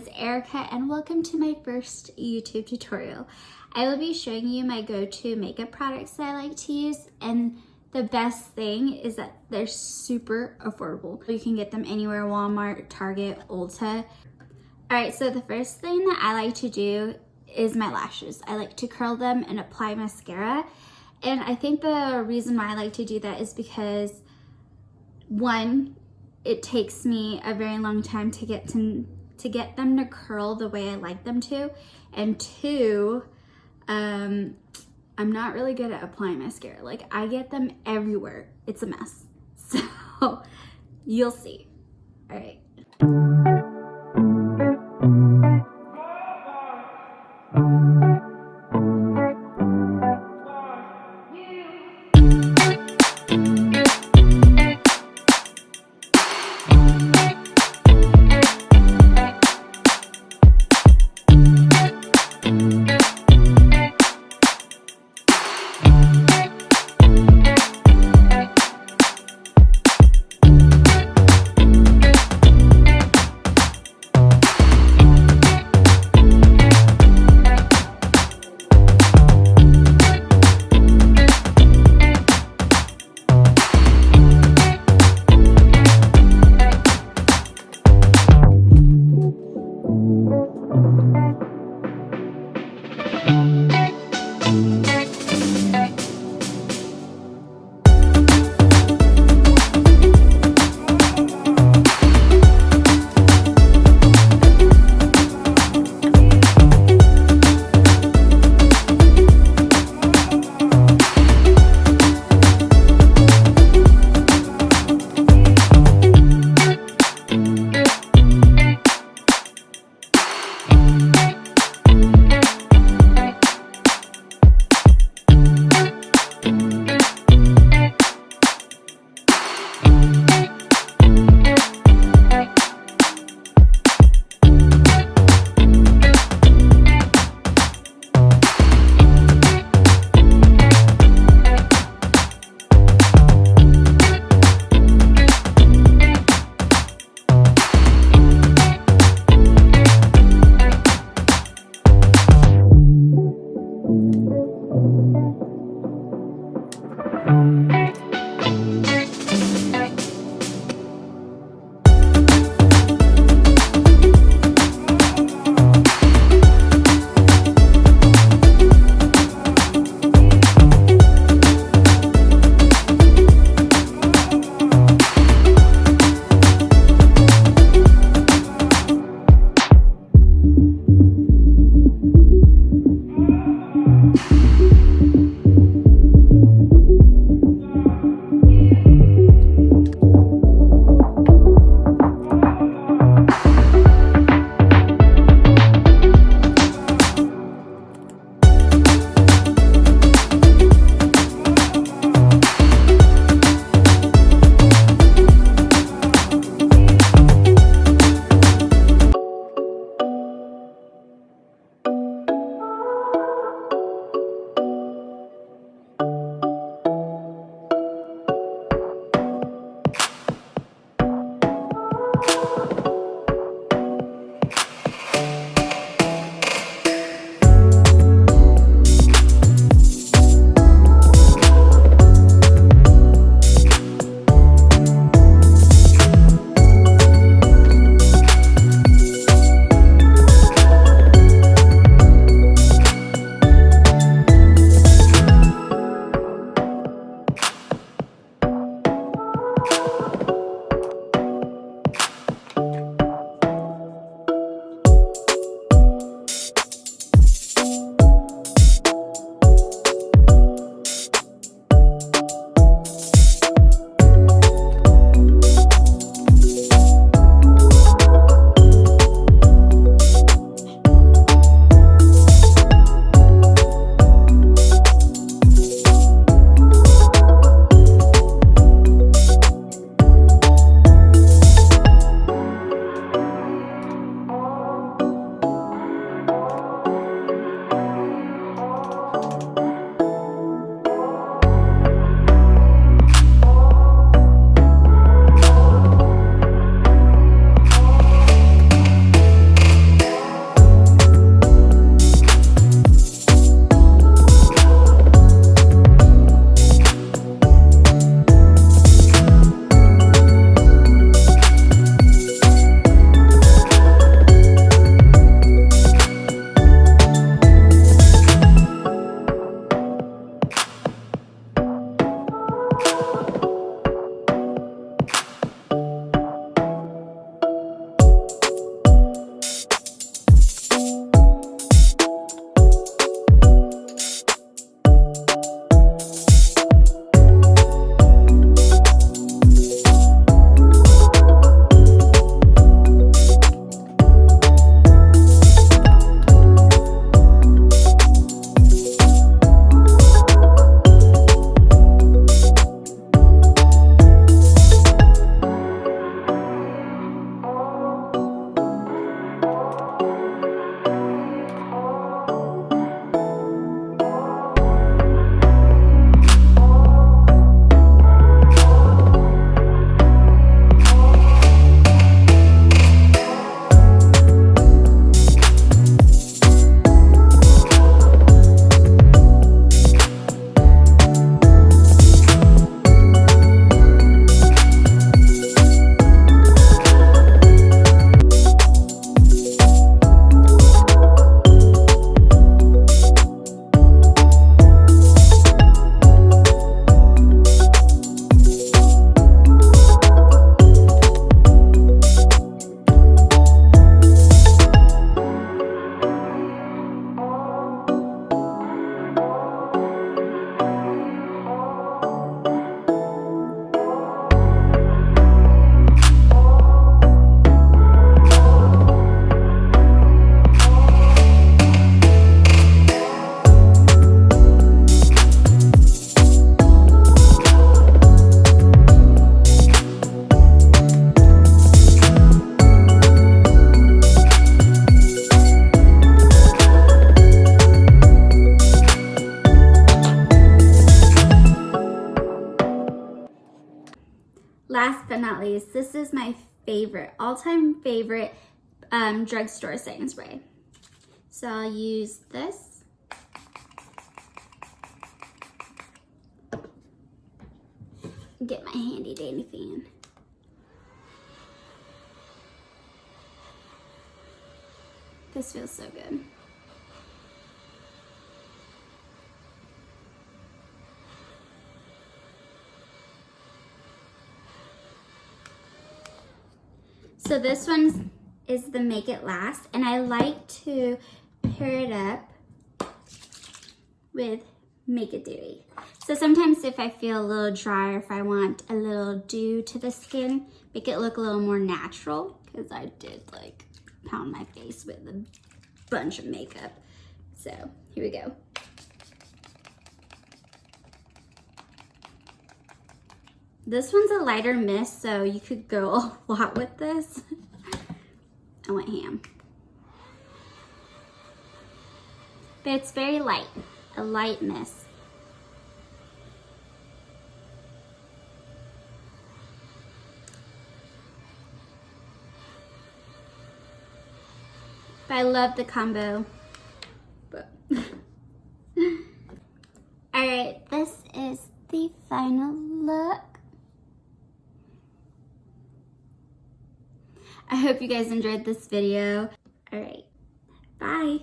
is Erica and welcome to my first YouTube tutorial. I will be showing you my go-to makeup products that I like to use, and the best thing is that they're super affordable. You can get them anywhere: Walmart, Target, Ulta. Alright, so the first thing that I like to do is my lashes. I like to curl them and apply mascara, and I think the reason why I like to do that is because, one, it takes me a very long time to get them to curl the way I like them to, and two, I'm not really good at applying mascara. Like, I get them everywhere. It's a mess. So you'll see. All right. last but not least, this is my favorite, all-time favorite drugstore setting spray. So I'll use this. Get my handy dandy fan. This feels so good. So this one is the Make It Last, and I like to pair it up with Make It Dewy. So sometimes if I feel a little dry or if I want a little dew to the skin, make it look a little more natural, because I did like pound my face with a bunch of makeup. So here we go. This one's a lighter mist, so you could go a lot with this. I went ham. But it's very light, a light mist. But I love the combo. But alright, this is the final look. I hope you guys enjoyed this video. Alright, bye.